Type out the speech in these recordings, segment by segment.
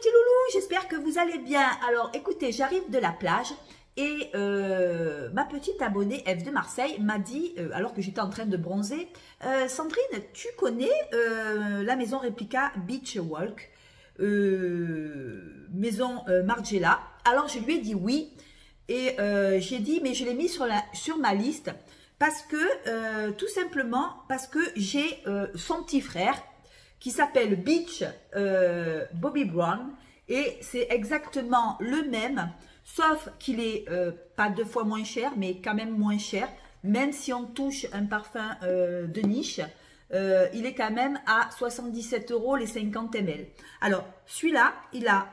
petits loulous, j'espère que vous allez bien. Alors écoutez, j'arrive de la plage et ma petite abonnée Eve de Marseille m'a dit, alors que j'étais en train de bronzer, Sandrine, tu connais la maison réplica Beach Walk, maison Margiela? Alors je lui ai dit oui et j'ai dit, mais je l'ai mis sur ma liste parce que, tout simplement, parce que j'ai son petit frère qui s'appelle Beach Bobby Brown et c'est exactement le même, sauf qu'il est pas 2 fois moins cher, mais quand même moins cher, même si on touche un parfum de niche, il est quand même à 77 € les 50 ml. Alors celui-là, il a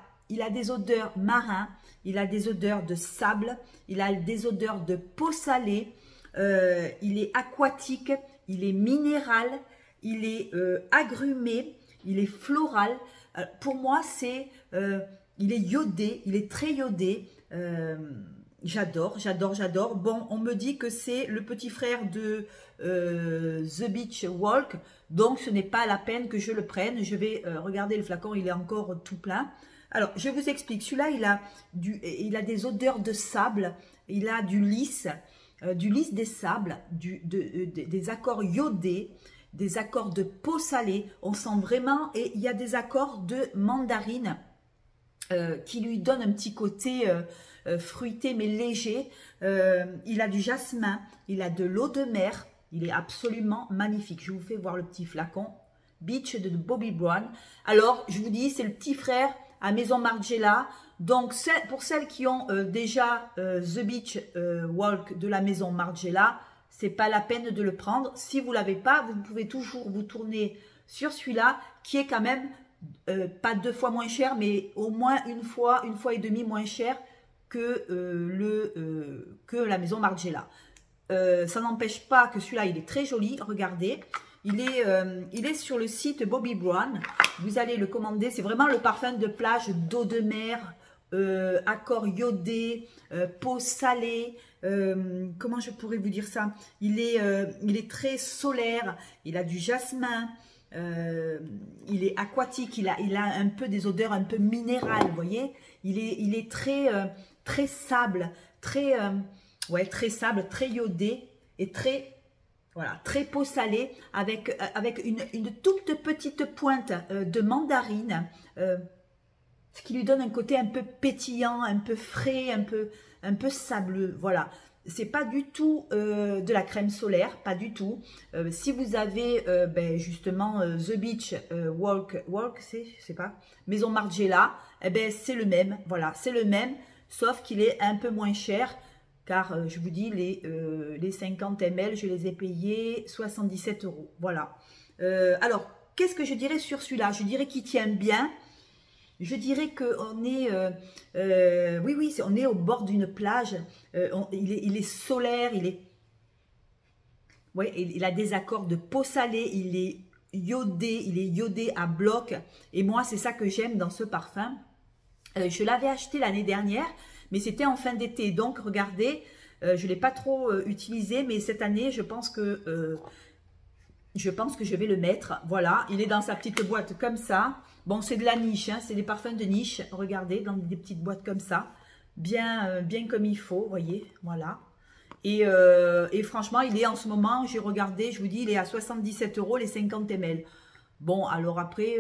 des odeurs marins, il a des odeurs de sable, il a des odeurs de peau salée, il est aquatique, il est minéral, il est agrumé, il est floral. Pour moi, il est iodé, il est très iodé. J'adore, j'adore, j'adore. Bon, on me dit que c'est le petit frère de The Beach Walk, donc ce n'est pas la peine que je le prenne. Je vais regarder le flacon, il est encore tout plein. Alors, je vous explique. Celui-là, il a des odeurs de sable, il a du lys des sables, des accords iodés, des accords de peau salée. On sent vraiment, et il y a des accords de mandarine qui lui donnent un petit côté fruité mais léger. Il a du jasmin, il a de l'eau de mer, il est absolument magnifique. Je vous fais voir le petit flacon Beach de Bobby Brown. Alors, je vous dis, c'est le petit frère à Maison Margiela. Donc, pour celles qui ont déjà The Beach Walk de la Maison Margiela, c'est pas la peine de le prendre. Si vous l'avez pas, vous pouvez toujours vous tourner sur celui-là qui est quand même pas 2 fois moins cher, mais au moins une fois et demie moins cher que, que la Maison Margiela. Ça n'empêche pas que celui-là, il est très joli. Regardez, il est sur le site Bobby Brown. Vous allez le commander. C'est vraiment le parfum de plage, d'eau de mer, accord iodé, peau salée. Comment je pourrais vous dire ça? Il est très solaire. Il a du jasmin. Il est aquatique. Il a un peu des odeurs un peu minérales. Vous voyez? Il est très sable, très sable, très iodé et très peau salée avec une toute petite pointe de mandarine, ce qui lui donne un côté un peu pétillant, un peu frais, un peu sableux. Voilà, c'est pas du tout de la crème solaire, pas du tout. Si vous avez justement The Beach Walk, je sais pas, Maison Margiela, c'est le même. Voilà, c'est le même, sauf qu'il est un peu moins cher. Car je vous dis, les 50 ml, je les ai payés 77 €. Voilà. Alors, qu'est-ce que je dirais sur celui-là? Je dirais qu'il tient bien. Je dirais qu'on est, on est au bord d'une plage. Il est solaire, il a des accords de peau salée, il est iodé à bloc. Et moi, c'est ça que j'aime dans ce parfum. Je l'avais acheté l'année dernière, mais c'était en fin d'été. Donc, regardez, je ne l'ai pas trop utilisé, mais cette année, je pense que je vais le mettre. Voilà, il est dans sa petite boîte comme ça. Bon, c'est de la niche, hein, c'est des parfums de niche. Regardez, dans des petites boîtes comme ça. Bien comme il faut, vous voyez, voilà. Et franchement, il est en ce moment, j'ai regardé, je vous dis, il est à 77 € les 50 ml. Bon, alors après,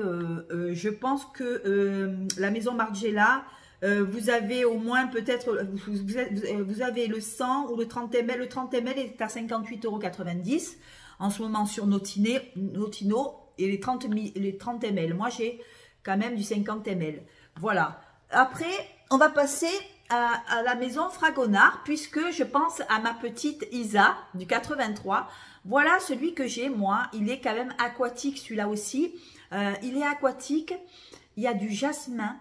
je pense que la Maison Margiela, vous avez au moins peut-être, vous avez le 100 ou le 30 ml. Le 30 ml est à 58,90 € en ce moment sur Notino et les 30 ml. Moi, j'ai quand même du 50 ml. Voilà. Après, on va passer à la Maison Fragonard puisque je pense à ma petite Isa du 83. Voilà celui que j'ai, moi. Il est quand même aquatique, celui-là aussi. Il est aquatique. Il y a du jasmin.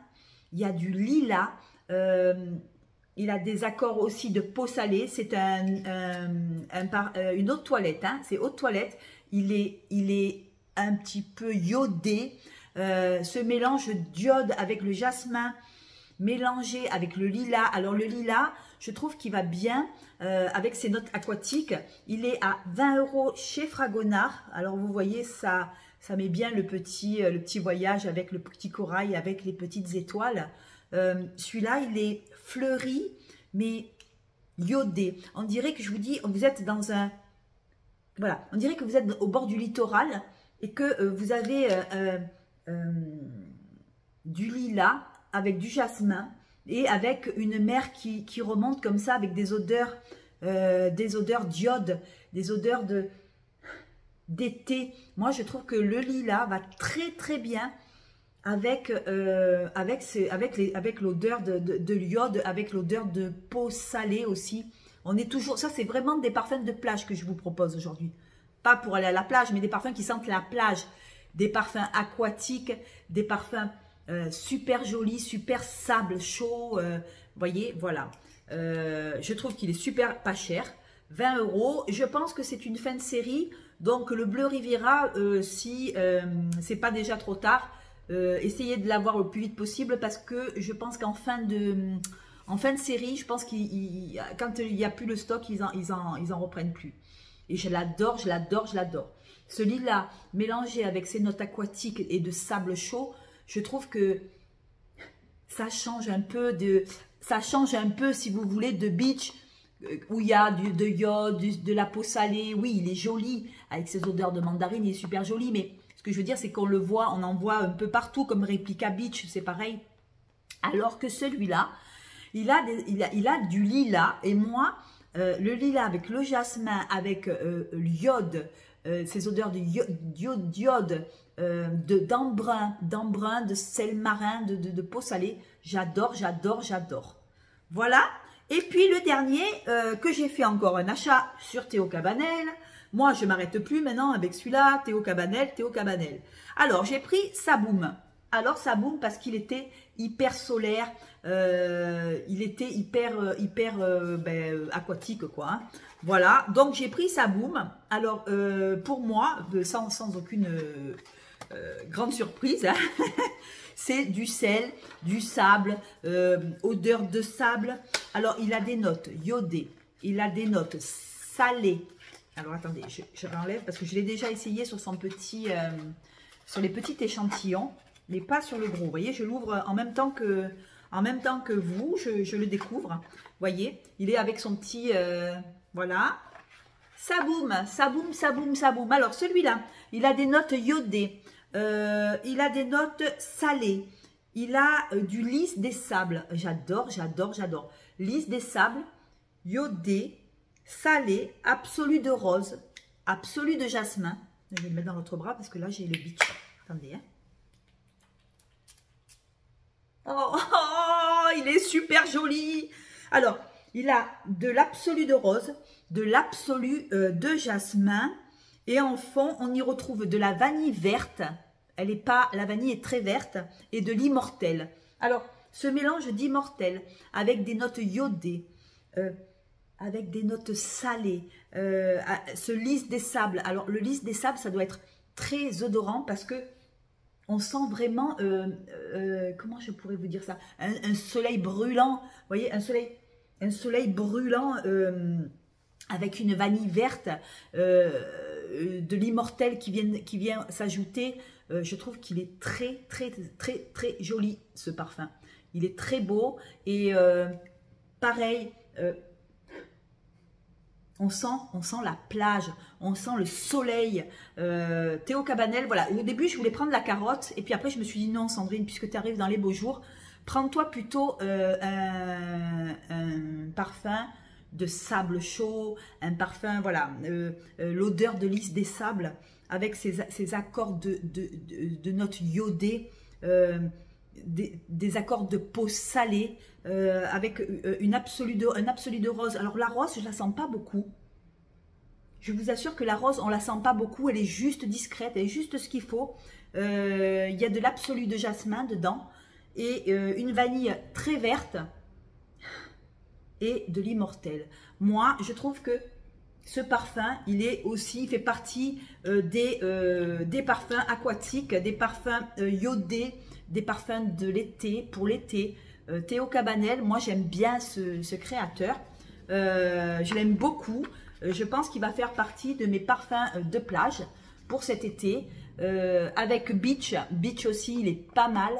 Il y a du lilas. Il a des accords aussi de peau salée. C'est une eau de toilette. Hein. C'est eau de toilette. Il est un petit peu iodé. Ce mélange d'iode avec le jasmin mélangé avec le lilas. Alors le lilas, je trouve qu'il va bien avec ses notes aquatiques. Il est à 20 € chez Fragonard. Alors vous voyez, ça Ça met bien le petit voyage avec le petit corail, avec les petites étoiles. Celui-là, il est fleuri, mais iodé. On dirait que je vous dis, vous êtes dans un... Voilà, on dirait que vous êtes au bord du littoral et que vous avez du lilas avec du jasmin et avec une mer qui remonte comme ça avec des odeurs d'iode, des odeurs d'été. Moi, je trouve que le lilas va très très bien avec l'odeur de l'iode, avec l'odeur de peau salée aussi. On est toujours, ça c'est vraiment des parfums de plage que je vous propose aujourd'hui. Pas pour aller à la plage, mais des parfums qui sentent la plage, des parfums aquatiques, des parfums super jolis, super sable chaud. Voyez, voilà. Je trouve qu'il est super pas cher, 20 €. Je pense que c'est une fin de série, donc le Bleu Riviera, si c'est pas déjà trop tard, essayez de l'avoir le plus vite possible parce que je pense qu'en fin de série, je pense quand il n'y a plus le stock, ils en reprennent plus. Et je l'adore, je l'adore, je l'adore. Ce lilas mélangé avec ses notes aquatiques et de sable chaud, je trouve que ça change un peu si vous voulez de beach où il y a de iode, de la peau salée. Oui, il est joli avec ses odeurs de mandarine, il est super joli, mais ce que je veux dire c'est qu'on le voit, on en voit un peu partout comme Replica Beach, c'est pareil. Alors que celui-là, il a du lilas et moi, le lilas avec le jasmin, avec l'iode, ces odeurs d'iode, d'embrun, de sel marin, de peau salée. J'adore, j'adore, j'adore. Voilà. Et puis le dernier, que j'ai fait encore un achat sur Théo Cabanel. Moi, je ne m'arrête plus maintenant avec celui-là, Théo Cabanel, Théo Cabanel. Alors, j'ai pris Saboum. Alors, Saboum parce qu'il était hyper solaire, il était hyper aquatique, quoi. Hein. Voilà, donc j'ai pris Saboum. Alors, pour moi, sans aucune grande surprise, hein, c'est du sel, du sable, odeur de sable. Alors, il a des notes iodées, il a des notes salées. Alors, attendez, je l'enlève parce que je l'ai déjà essayé sur sur les petits échantillons, mais pas sur le gros. Vous voyez, je l'ouvre en même temps que vous, je le découvre. Vous voyez, il est avec son petit... voilà. Saboum, Saboum, Saboum, Saboum. Alors, celui-là, il a des notes iodées. Il a des notes salées. Il a du lys des sables. J'adore, j'adore, j'adore. Lys des sables, iodé, salé, absolu de rose, absolu de jasmin. Je vais le mettre dans l'autre bras parce que là, j'ai le beach. Attendez, hein. Oh, il est super joli. Alors, il a de l'absolu de rose, de l'absolu de jasmin. Et en fond, on y retrouve de la vanille verte. La vanille est très verte. Et de l'immortel. Alors, ce mélange d'immortel avec des notes iodées, avec des notes salées, ce lys des sables. Alors, le lys des sables, ça doit être très odorant parce que on sent vraiment, comment je pourrais vous dire ça, un soleil brûlant, vous voyez, un soleil brûlant avec une vanille verte, de l'immortel qui vient s'ajouter. Je trouve qu'il est très, très, très, très joli, ce parfum. Il est très beau et pareil, on sent la plage, on sent le soleil. Théo Cabanel, voilà. Au début, je voulais prendre la carotte. Et puis après, je me suis dit non, Sandrine, puisque tu arrives dans les beaux jours, prends-toi plutôt un parfum de sable chaud, un parfum, voilà, l'odeur de lys des sables, avec ces accords de notes iodées, des accords de peau salée, avec un absolu de rose. Alors la rose, je la sens pas beaucoup. Je vous assure que la rose, on la sent pas beaucoup. Elle est juste discrète, elle est juste ce qu'il faut. Il y a de l'absolu de jasmin dedans et une vanille très verte et de l'immortel. Moi, je trouve que ce parfum, il fait partie des parfums aquatiques, des parfums iodés, des parfums de l'été, pour l'été. Théo Cabanel, moi j'aime bien ce créateur, je l'aime beaucoup, je pense qu'il va faire partie de mes parfums de plage pour cet été. avec Beach. Beach aussi, il est pas mal,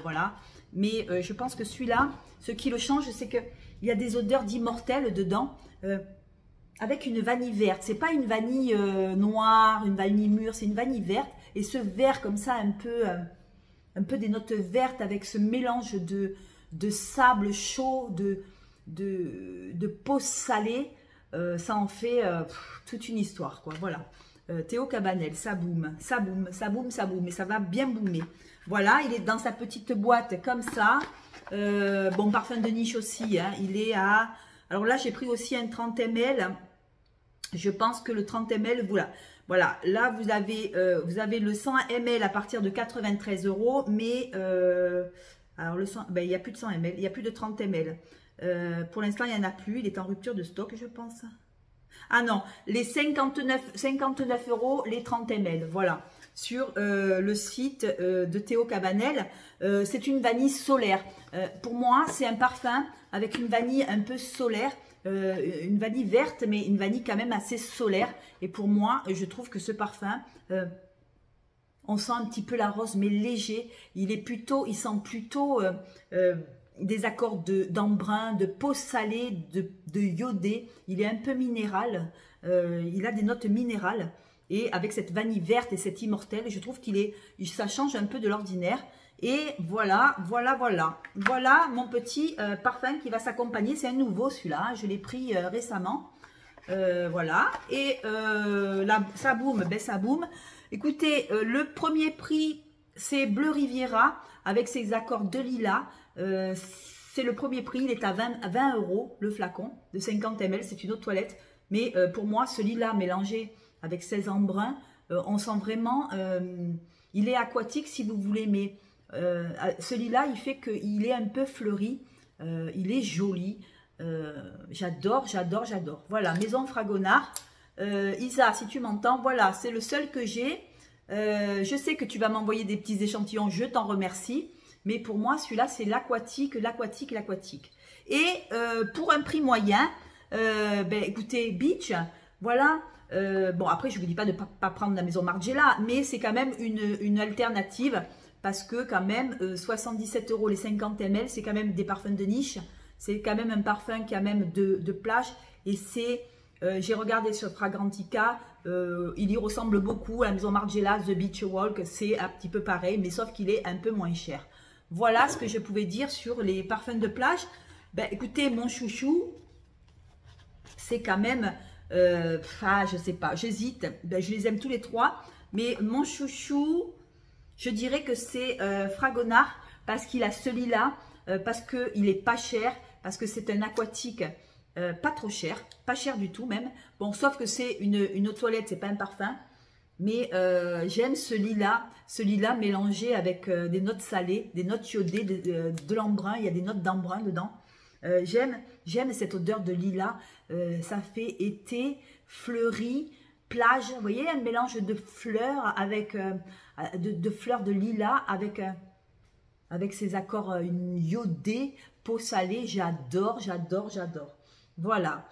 voilà. Mais je pense que celui-là, ce qui le change, c'est qu'il y a des odeurs d'immortel dedans, avec une vanille verte. C'est pas une vanille noire, une vanille mûre, c'est une vanille verte. Et ce vert comme ça, un peu des notes vertes avec ce mélange de sable chaud, de peau salée, ça en fait toute une histoire, quoi. Voilà. Théo Cabanel, ça boum, ça boum, ça boum, ça boum, et ça va bien boomer. Voilà, il est dans sa petite boîte comme ça. Bon, parfum de niche aussi, hein, il est à... Alors là, j'ai pris aussi un 30 ml. Je pense que le 30 ml, voilà, là, vous avez le 100 ml à partir de 93 €, mais alors le 100, ben, il n'y a plus de 100 ml, il n'y a plus de 30 ml. Pour l'instant, il n'y en a plus, il est en rupture de stock, je pense. Ah non, les 59 €, les 30 ml, voilà, sur le site de Théo Cabanel. C'est une vanille solaire. Pour moi, c'est un parfum avec une vanille un peu solaire, une vanille verte, mais une vanille quand même assez solaire. Et pour moi, je trouve que ce parfum, on sent un petit peu la rose, mais léger. Il sent plutôt des accords d'embrun, de peau salée, de iodé. Il est un peu minéral. Il a des notes minérales. Et avec cette vanille verte et cet immortel, je trouve ça change un peu de l'ordinaire. Et voilà. Voilà mon petit parfum qui va s'accompagner. C'est un nouveau celui-là. Je l'ai pris récemment. Voilà. Et là, ça boum, ben ça boum. Écoutez, le premier prix, c'est Bleu Riviera avec ses accords de lilas. C'est le premier prix, il est à 20 € le flacon de 50 ml, c'est une eau de toilette. Mais pour moi, ce lilas mélangé avec 16 embruns, on sent vraiment, il est aquatique si vous voulez, mais ce lilas, il fait qu'il est un peu fleuri, il est joli. J'adore. Voilà, Maison Fragonard. Isa, si tu m'entends, voilà, c'est le seul que j'ai. Je sais que tu vas m'envoyer des petits échantillons, je t'en remercie. Mais pour moi, celui-là, c'est l'aquatique. Et pour un prix moyen, ben, écoutez, Beach, voilà. Bon, après, je ne vous dis pas de ne pas prendre la Maison Margiela, mais c'est quand même une alternative. Parce que quand même, 77 € les 50 ml, c'est quand même des parfums de niche. C'est quand même un parfum qui a même de plage. Et c'est, j'ai regardé sur Fragrantica, il y ressemble beaucoup à la Maison Margiela, The Beach Walk. C'est un petit peu pareil, mais sauf qu'il est un peu moins cher. Voilà ce que je pouvais dire sur les parfums de plage. Ben, écoutez, mon chouchou, c'est quand même, je sais pas, j'hésite. Ben, je les aime tous les trois, mais mon chouchou, je dirais que c'est Fragonard parce qu'il a celui-là, parce qu'il est pas cher, parce que c'est un aquatique pas trop cher, pas cher du tout même. Bon, sauf que c'est une eau de toilette, c'est pas un parfum. Mais j'aime ce lilas mélangé avec des notes salées, des notes iodées, de l'embrun. Il y a des notes d'embrun dedans. J'aime cette odeur de lilas. Ça fait été, fleuri, plage. Vous voyez, un mélange de fleurs avec de fleurs de lilas avec ces accords iodés, peau salée. J'adore. Voilà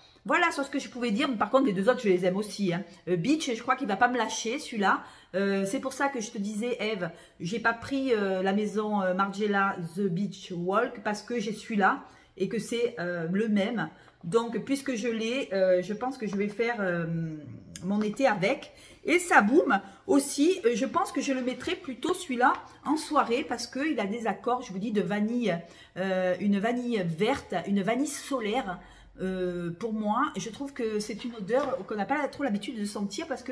sur ce que je pouvais dire. Mais par contre, les deux autres, je les aime aussi. Hein. Beach, je crois qu'il ne va pas me lâcher, celui-là. C'est pour ça que je te disais, Eve, j'ai pas pris la Maison Margiela The Beach Walk parce que j'ai celui-là et que c'est le même. Donc, puisque je l'ai, je pense que je vais faire mon été avec. Et ça boum aussi, je pense que je le mettrai plutôt celui-là en soirée parce qu'il a des accords, je vous dis, de vanille, une vanille verte, une vanille solaire. Pour moi, je trouve que c'est une odeur qu'on n'a pas trop l'habitude de sentir parce que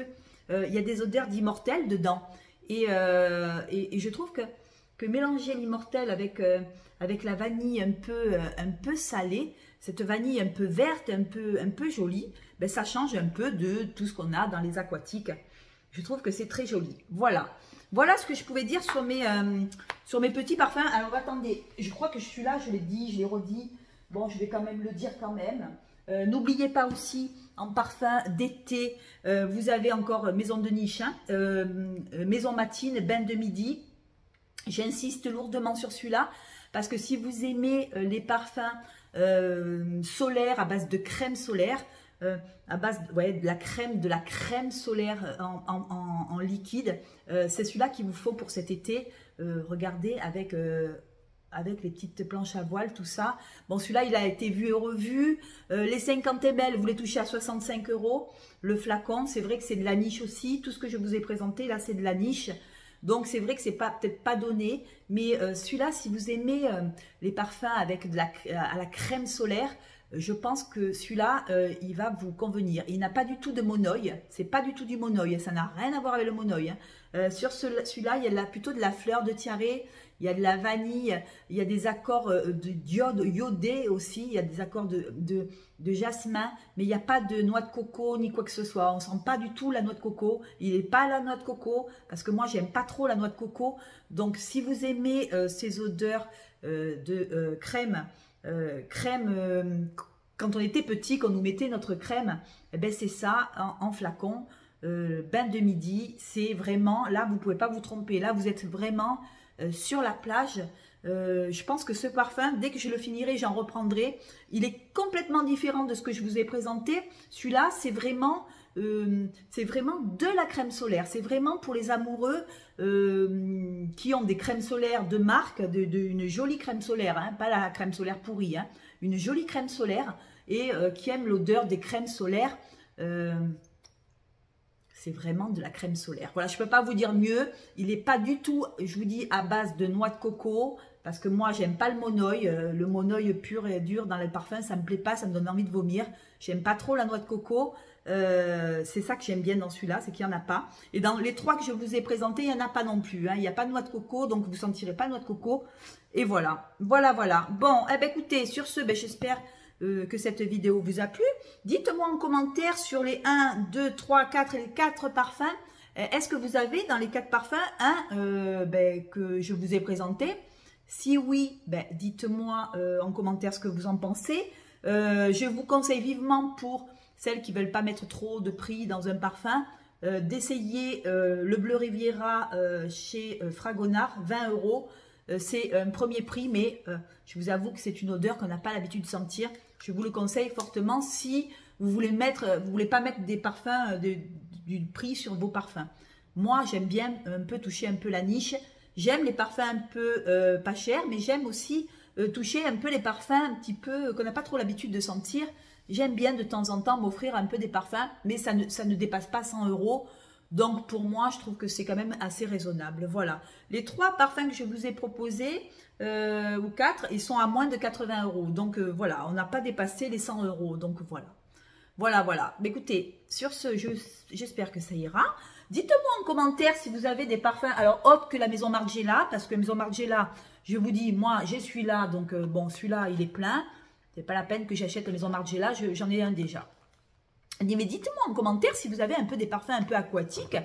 il y a des odeurs d'immortel dedans et je trouve que mélanger l'immortel avec la vanille un peu salée, cette vanille un peu verte, un peu jolie, ben ça change un peu de tout ce qu'on a dans les aquatiques. Je trouve que c'est très joli. Voilà ce que je pouvais dire sur mes petits parfums. Alors attendez, je crois que je suis là, je l'ai dit, je l'ai redit. Bon, je vais quand même le dire quand même. N'oubliez pas aussi, en parfum d'été, vous avez encore Maison de Niche, hein, Maison Matine, Bain de Midi. J'insiste lourdement sur celui-là, parce que si vous aimez les parfums solaires à base de crème solaire, à base ouais, de la crème solaire en liquide. C'est celui-là qu'il vous faut pour cet été. Regardez avec les petites planches à voile, tout ça. Bon, celui-là, il a été vu et revu. Les 50 ml, vous les touchez à 65 €. Le flacon, c'est vrai que c'est de la niche aussi. Tout ce que je vous ai présenté, là, c'est de la niche. Donc, c'est vrai que c'est peut-être pas donné. Mais celui-là, si vous aimez les parfums avec à la crème solaire, je pense que celui-là, il va vous convenir. Il n'a pas du tout de monoï. C'est pas du tout du monoï. Ça n'a rien à voir avec le monoï. Sur celui-là, il y a plutôt de la fleur de tiare. Il y a de la vanille, il y a des accords de d'iode iodé aussi, il y a des accords de jasmin, mais il n'y a pas de noix de coco ni quoi que ce soit. On ne sent pas du tout la noix de coco. Il n'est pas la noix de coco, parce que moi, j'aime pas trop la noix de coco. Donc, si vous aimez ces odeurs de crème, quand on était petit, quand nous mettait notre crème, eh ben c'est ça en flacon. Bain de midi, c'est vraiment, là, vous ne pouvez pas vous tromper. Là, vous êtes vraiment... sur la plage. Je pense que ce parfum, dès que je le finirai, j'en reprendrai. Il est complètement différent de ce que je vous ai présenté. Celui-là, c'est vraiment de la crème solaire. C'est vraiment pour les amoureux qui ont des crèmes solaires de marque, une jolie crème solaire, hein, pas la crème solaire pourrie, hein, une jolie crème solaire et qui aiment l'odeur des crèmes solaires. C'est vraiment de la crème solaire. Voilà, je ne peux pas vous dire mieux. Il n'est pas du tout, je vous dis, à base de noix de coco. Parce que moi, j'aime pas le monoï. Le monoï pur et dur dans les parfums, ça ne me plaît pas. Ça me donne envie de vomir. J'aime pas trop la noix de coco. C'est ça que j'aime bien dans celui-là, c'est qu'il n'y en a pas. Et dans les trois que je vous ai présentés, il n'y en a pas non plus. Hein. Il n'y a pas de noix de coco, donc vous ne sentirez pas de noix de coco. Et voilà. Voilà. Bon, eh ben, écoutez, sur ce, ben, j'espère... que cette vidéo vous a plu. Dites-moi en commentaire sur les 1, 2, 3, 4 et les 4 parfums. Est-ce que vous avez dans les 4 parfums un que je vous ai présenté? Si oui, ben, dites-moi en commentaire ce que vous en pensez. Je vous conseille vivement pour celles qui ne veulent pas mettre trop de prix dans un parfum, d'essayer le Bleu Riviera chez Fragonard, 20 €. C'est un premier prix, mais je vous avoue que c'est une odeur qu'on n'a pas l'habitude de sentir. Je vous le conseille fortement si vous voulez pas mettre des parfums du prix sur vos parfums. Moi, j'aime bien un peu toucher un peu la niche. J'aime les parfums un peu pas chers, mais j'aime aussi toucher un peu les parfums un petit peu qu'on n'a pas trop l'habitude de sentir. J'aime bien de temps en temps m'offrir un peu des parfums, mais ça ne dépasse pas 100 €. Donc, pour moi, je trouve que c'est quand même assez raisonnable. Voilà. Les 3 parfums que je vous ai proposés, ou 4, ils sont à moins de 80 €. Donc, voilà, on n'a pas dépassé les 100 €. Donc, voilà. Voilà. Mais écoutez, sur ce, j'espère que ça ira. Dites-moi en commentaire si vous avez des parfums, alors autres que la Maison Margiela, parce que la Maison Margiela, je vous dis, moi, j'ai celui-là. Donc, bon, celui-là, il est plein. C'est pas la peine que j'achète la Maison Margiela, j'en ai un déjà. Mais dites-moi en commentaire si vous avez un peu des parfums un peu aquatiques,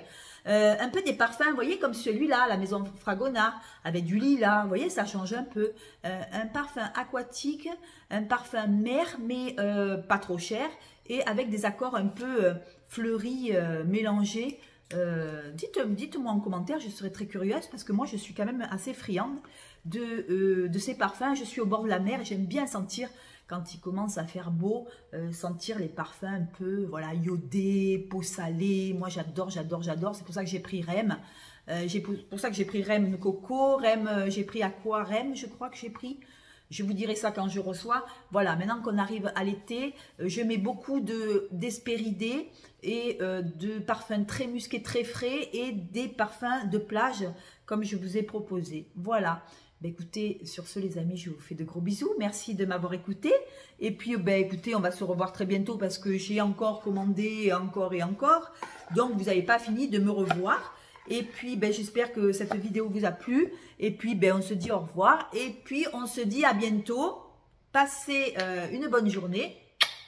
un peu des parfums, vous voyez, comme celui-là, la Maison Fragonard, avec du lilas, vous voyez, ça change un peu. Un parfum aquatique, un parfum mer, mais pas trop cher, et avec des accords un peu fleuris, mélangés. Dites-moi en commentaire, je serais très curieuse, parce que moi, je suis quand même assez friande de ces parfums. Je suis au bord de la mer, j'aime bien sentir... Quand il commence à faire beau, sentir les parfums un peu, voilà, iodés, peau salée. Moi, j'adore. C'est pour ça que j'ai pris Rem. Pour ça que j'ai pris Rem Coco. Rem, j'ai pris Aqua Rem, je crois que j'ai pris. Je vous dirai ça quand je reçois. Voilà, maintenant qu'on arrive à l'été, je mets beaucoup d'Hespéridés et de parfums très musqués, très frais et des parfums de plage comme je vous ai proposé. Voilà. Ben écoutez, sur ce les amis, je vous fais de gros bisous. Merci de m'avoir écouté. Et puis, ben écoutez, on va se revoir très bientôt parce que j'ai encore commandé encore et encore. Donc, vous n'avez pas fini de me revoir. Et puis, ben, j'espère que cette vidéo vous a plu. Et puis, ben, on se dit au revoir. Et puis, on se dit à bientôt. Passez une bonne journée.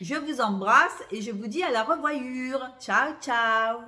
Je vous embrasse et je vous dis à la revoyure. Ciao, ciao.